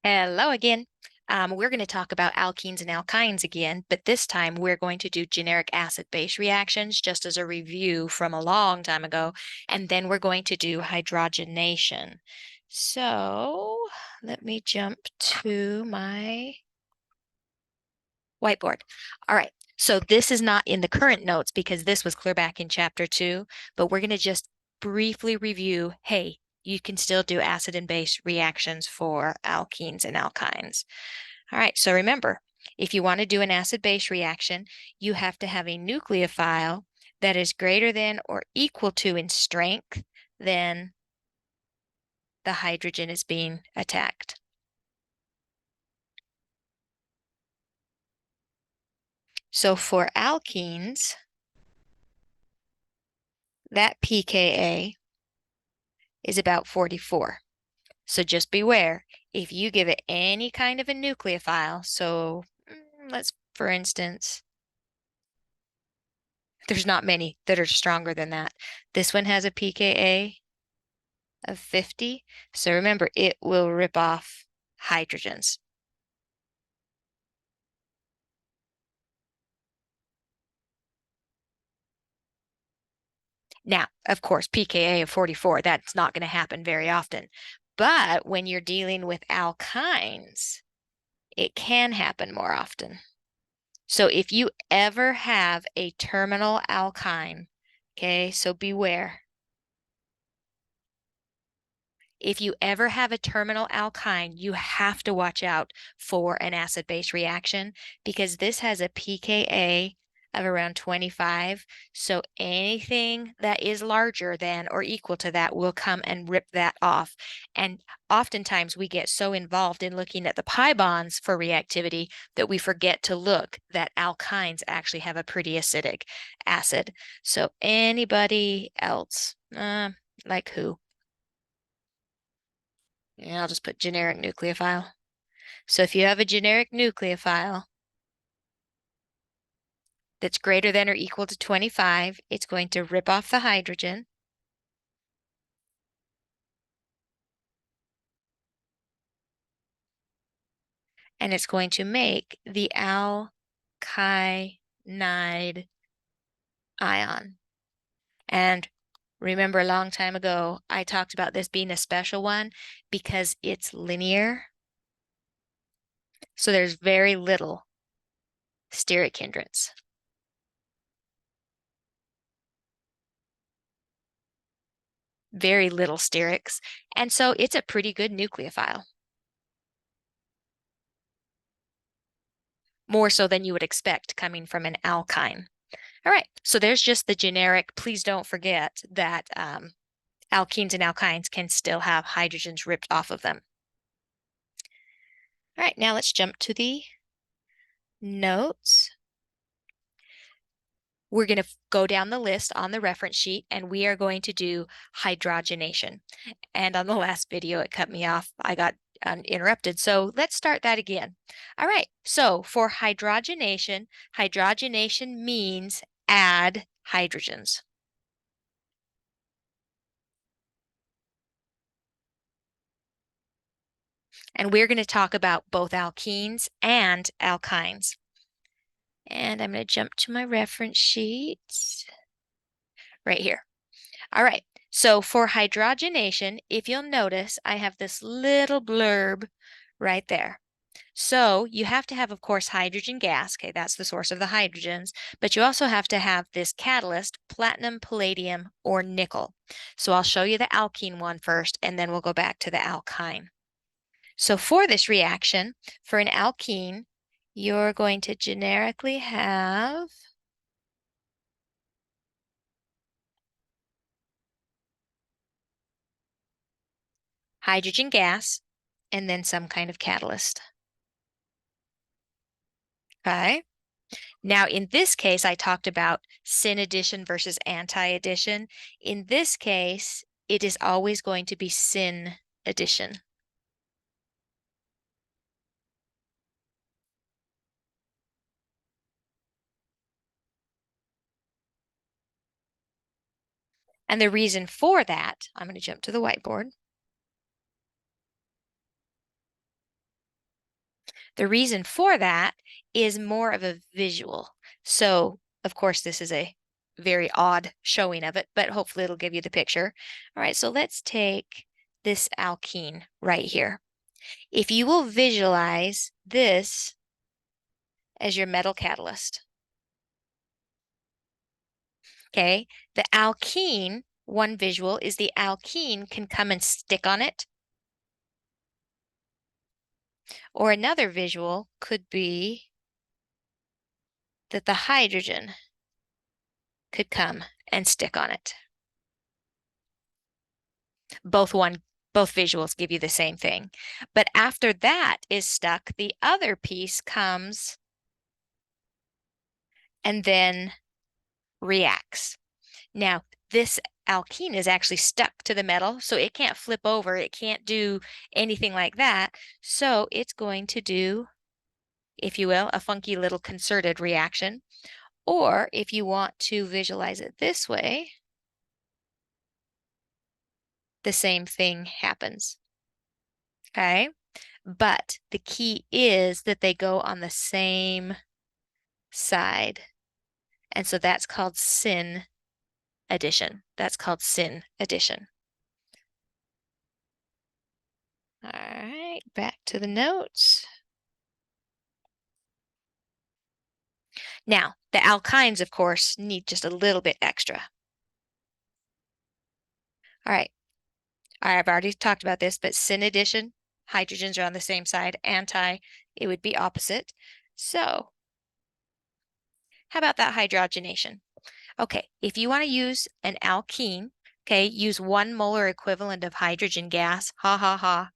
Hello again. We're going to talk about alkenes and alkynes again, but this time we're going to do generic acid-base reactions just as a review from a long time ago, and then we're going to do hydrogenation. So let me jump to my whiteboard. All right, so this is not in the current notes because this was clear back in chapter 2, but we're going to just briefly review, hey, you can still do acid and base reactions for alkenes and alkynes. All right, so remember, if you want to do an acid-base reaction, you have to have a nucleophile that is greater than or equal to in strength than the hydrogen is being attacked. So for alkenes, that pKa is about 44. So just beware, if you give it any kind of a nucleophile, so for instance, there's not many that are stronger than that. This one has a pKa of 50. So remember, it will rip off hydrogens. Now, of course, pKa of 44, that's not going to happen very often. But when you're dealing with alkynes, it can happen more often. So if you ever have a terminal alkyne, okay, so beware. If you ever have a terminal alkyne, you have to watch out for an acid-base reaction because this has a pKa of around 25. So anything that is larger than or equal to that will come and rip that off. And oftentimes we get so involved in looking at the pi bonds for reactivity that we forget to look that alkynes actually have a pretty acidic acid. So anybody else, like who? And I'll just put generic nucleophile. So if you have a generic nucleophile that's greater than or equal to 25, it's going to rip off the hydrogen. And it's going to make the alkynide ion. And remember a long time ago, I talked about this being a special one because it's linear. So there's very little steric hindrance. Very little sterics. And so it's a pretty good nucleophile. More so than you would expect coming from an alkyne. All right, so there's just the generic. Please don't forget that alkenes and alkynes can still have hydrogens ripped off of them. All right, now let's jump to the notes. We're going to go down the list on the reference sheet, and we are going to do hydrogenation. And on the last video, it cut me off. I got interrupted. So let's start that again. All right, so for hydrogenation, hydrogenation means add hydrogens. And we're going to talk about both alkenes and alkynes. And I'm going to jump to my reference sheet right here. All right, so for hydrogenation, if you'll notice, I have this little blurb right there. So you have to have, of course, hydrogen gas. Okay, that's the source of the hydrogens. But you also have to have this catalyst, platinum, palladium, or nickel. So I'll show you the alkene one first, and then we'll go back to the alkyne. So for this reaction, for an alkene, you're going to generically have hydrogen gas and then some kind of catalyst. Okay. Now, in this case, I talked about syn addition versus anti-addition. In this case, it is always going to be syn addition. And the reason for that, I'm going to jump to the whiteboard. The reason for that is more of a visual. So, of course, this is a very odd showing of it, but hopefully it'll give you the picture. All right, so let's take this alkene right here. If you will visualize this as your metal catalyst, okay, the alkene, one visual is the alkene can come and stick on it. Or another visual could be that the hydrogen could come and stick on it. Both visuals give you the same thing. But after that is stuck, the other piece comes and then reacts. Now, this alkene is actually stuck to the metal, so it can't flip over. It can't do anything like that. So it's going to do, if you will, a funky little concerted reaction. Or if you want to visualize it this way, the same thing happens. Okay? But the key is that they go on the same side. And so that's called syn addition. That's called syn addition. All right, back to the notes. Now, the alkynes, of course, need just a little bit extra. All right, I've already talked about this, but syn addition, hydrogens are on the same side. Anti, it would be opposite. So, how about that hydrogenation? Okay, if you want to use an alkene, okay, use 1 molar equivalent of hydrogen gas. Ha ha ha.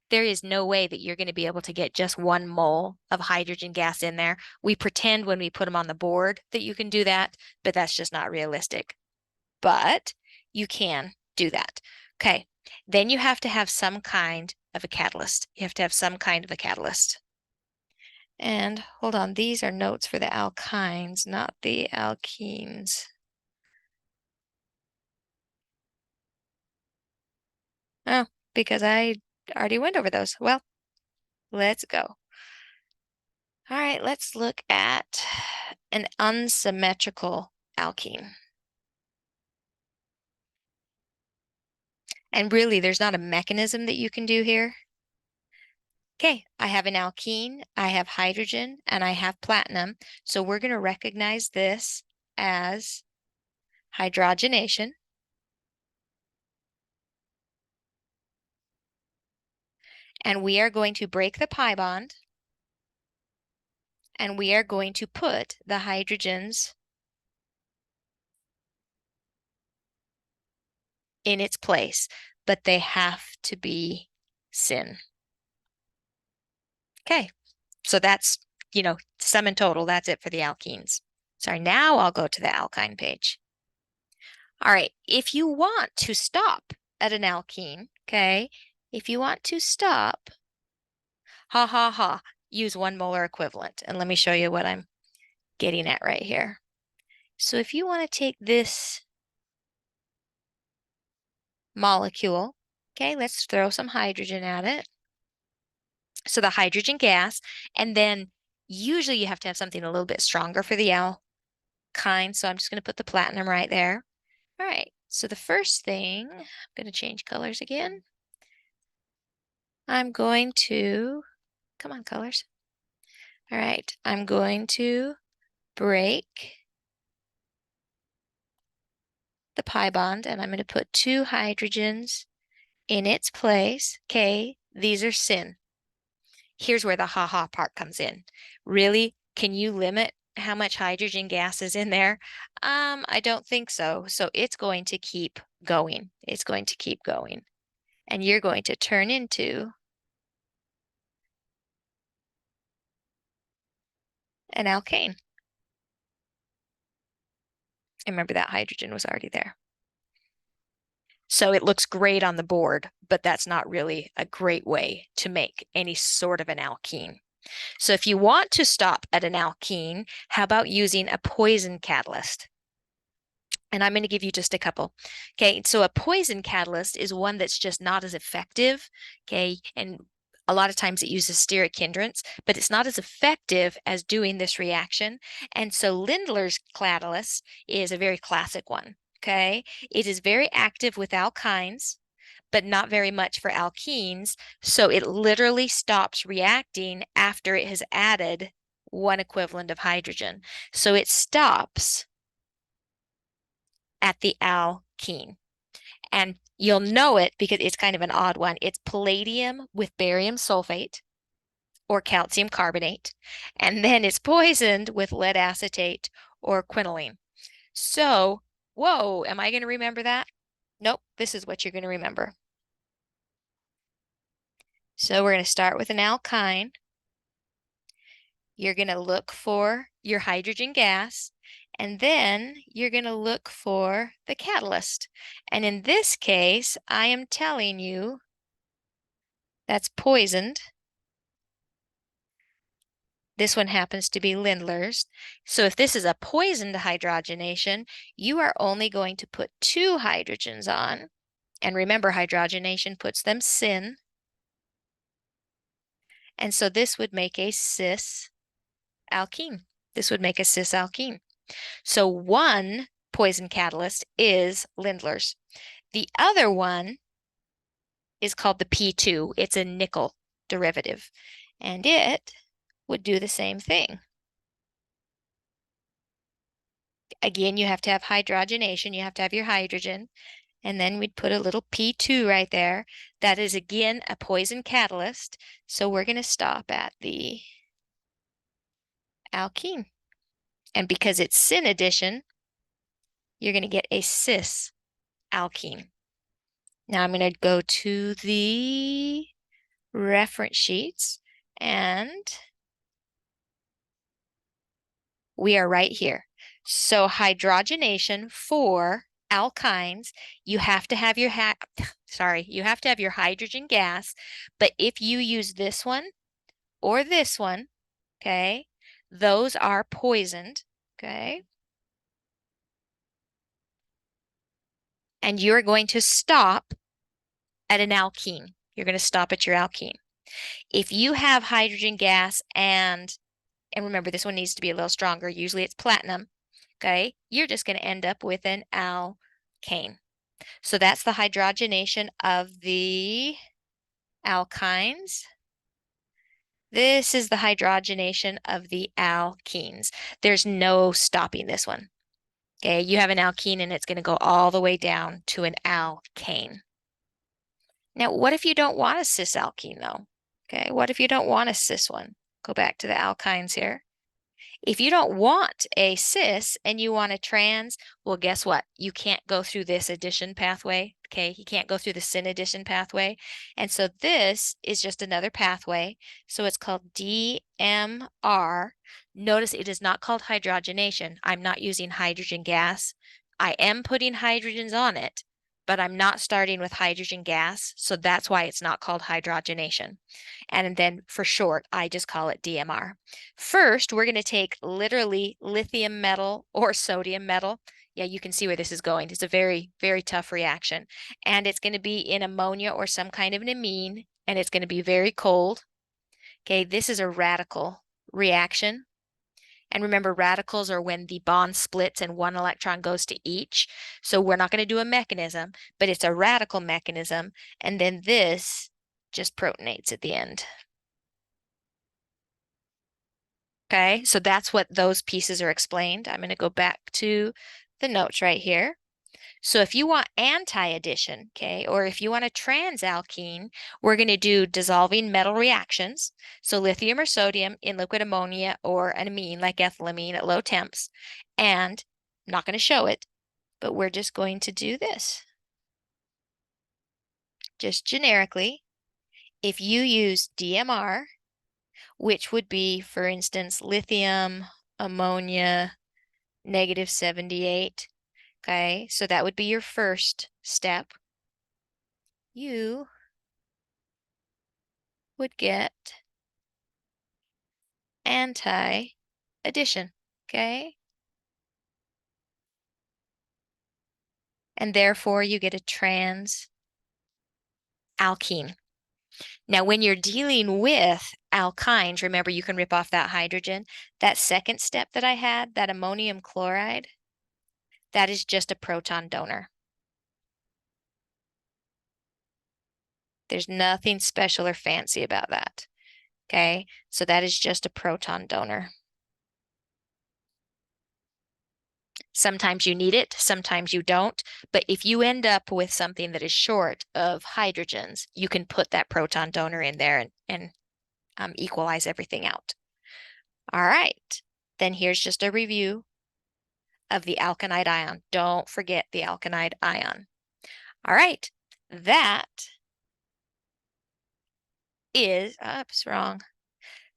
There is no way that you're going to be able to get just 1 mole of hydrogen gas in there. We pretend when we put them on the board that you can do that, but that's just not realistic. But you can do that. Okay, then you have to have some kind of a catalyst. You have to have some kind of a catalyst. And hold on, these are notes for the alkynes, not the alkenes. Oh, because I already went over those. Well, let's go. All right, let's look at an unsymmetrical alkene. And really, there's not a mechanism that you can do here. Okay, I have an alkene, I have hydrogen, and I have platinum. So we're going to recognize this as hydrogenation. And we are going to break the pi bond. And we are going to put the hydrogens in its place, but they have to be syn. Okay, so that's, sum and total, that's it for the alkenes. Sorry, now I'll go to the alkyne page. All right, if you want to stop at an alkene, okay, if you want to stop, use 1 molar equivalent. And let me show you what I'm getting at right here. So if you want to take this molecule, okay, let's throw some hydrogen at it. So the hydrogen gas, and then usually you have to have something a little bit stronger for the alkyne. So I'm just going to put the platinum right there. All right, so the first thing, I'm going to change colors again. I'm going to, come on, colors. All right, I'm going to break the pi bond, and I'm going to put 2 hydrogens in its place. Okay, these are syn. Here's where the ha-ha part comes in. Really, can you limit how much hydrogen gas is in there? I don't think so. So it's going to keep going. It's going to keep going. And you're going to turn into an alkane. And remember that hydrogen was already there. So it looks great on the board, but that's not really a great way to make any sort of an alkene. So if you want to stop at an alkene, how about using a poison catalyst? And I'm going to give you just a couple. Okay, so a poison catalyst is one that's just not as effective. Okay, and A lot of times it uses steric hindrance, but it's not as effective as doing this reaction. And so Lindlar's catalyst is a very classic one, okay? It is very active with alkynes, but not very much for alkenes. So it literally stops reacting after it has added one equivalent of hydrogen. So it stops at the alkene. And you'll know it because it's kind of an odd one. It's palladium with barium sulfate or calcium carbonate, and then it's poisoned with lead acetate or quinoline. So, whoa, am I going to remember that? Nope, this is what you're going to remember. So we're going to start with an alkyne. You're going to look for your hydrogen gas, and then you're going to look for the catalyst. And in this case, I am telling you that's poisoned. This one happens to be Lindlar's. So if this is a poisoned hydrogenation, you are only going to put 2 hydrogens on. And remember, hydrogenation puts them syn. And so this would make a cis alkene. This would make a cis alkene. So one poison catalyst is Lindlar's. The other one is called the P2. It's a nickel derivative, and it would do the same thing. Again, you have to have hydrogenation. You have to have your hydrogen. And then we'd put a little P2 right there. That is, again, a poison catalyst. So we're going to stop at the alkene. And because it's syn addition, you're going to get a cis alkene. Now I'm going to go to the reference sheets, and we are right here. So hydrogenation for alkynes, you have to have your you have to have your hydrogen gas, but if you use this one or this one, okay, those are poisoned, okay? And you're going to stop at an alkene. You're going to stop at your alkene. If you have hydrogen gas and remember, this one needs to be a little stronger. Usually it's platinum, okay? You're just going to end up with an alkane. So that's the hydrogenation of the alkynes. This is the hydrogenation of the alkenes. There's no stopping this one. Okay, you have an alkene and it's going to go all the way down to an alkane. Now, what if you don't want a cis alkene though? Okay, what if you don't want a cis one? Go back to the alkynes here. If you don't want a cis and you want a trans, well, guess what? You can't go through this addition pathway, okay? You can't go through the syn addition pathway. And so this is just another pathway. So it's called DMR. Notice it is not called hydrogenation. I'm not using hydrogen gas. I am putting hydrogens on it, but I'm not starting with hydrogen gas. So that's why it's not called hydrogenation. And then for short, I just call it DMR. First, we're going to take literally lithium metal or sodium metal. Yeah, you can see where this is going. It's a very, very tough reaction. And it's going to be in ammonia or some kind of an amine, and it's going to be very cold. Okay, this is a radical reaction. And remember, radicals are when the bond splits and one electron goes to each. So we're not going to do a mechanism, but it's a radical mechanism. And then this just protonates at the end. Okay, so that's what those pieces are explained. I'm going to go back to the notes right here. So if you want anti-addition, okay, or if you want a transalkene, we're going to do dissolving metal reactions. So lithium or sodium in liquid ammonia or an amine like ethylamine at low temps. And I'm not going to show it, but we're just going to do this. Just generically, if you use DMR, which would be, for instance, lithium, ammonia, -78. Okay, so that would be your first step. You would get anti-addition, okay? And therefore you get a trans alkene. Now, when you're dealing with alkynes, remember you can rip off that hydrogen. That second step that I had, that ammonium chloride, that is just a proton donor. There's nothing special or fancy about that. Okay, so that is just a proton donor. Sometimes you need it, sometimes you don't. But if you end up with something that is short of hydrogens, you can put that proton donor in there and equalize everything out. All right, then here's just a review of the alkynide ion. Don't forget the alkynide ion. All right, that is, oops, wrong.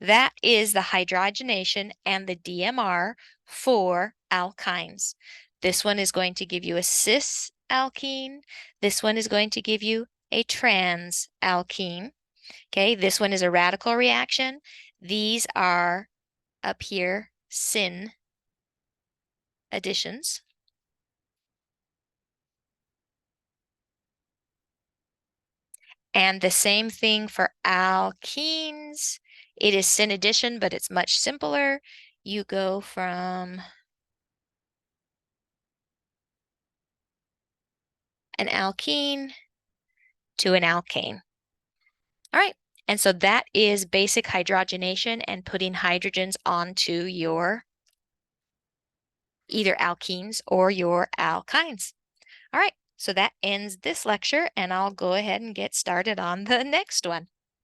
That is the hydrogenation and the DMR for alkynes. This one is going to give you a cis alkene. This one is going to give you a trans alkene. Okay, this one is a radical reaction. These are up here syn additions. And the same thing for alkenes. It is syn addition, but it's much simpler. You go from an alkene to an alkane. All right, and so that is basic hydrogenation and putting hydrogens onto your either alkenes or your alkynes. All right, so that ends this lecture, and I'll go ahead and get started on the next one.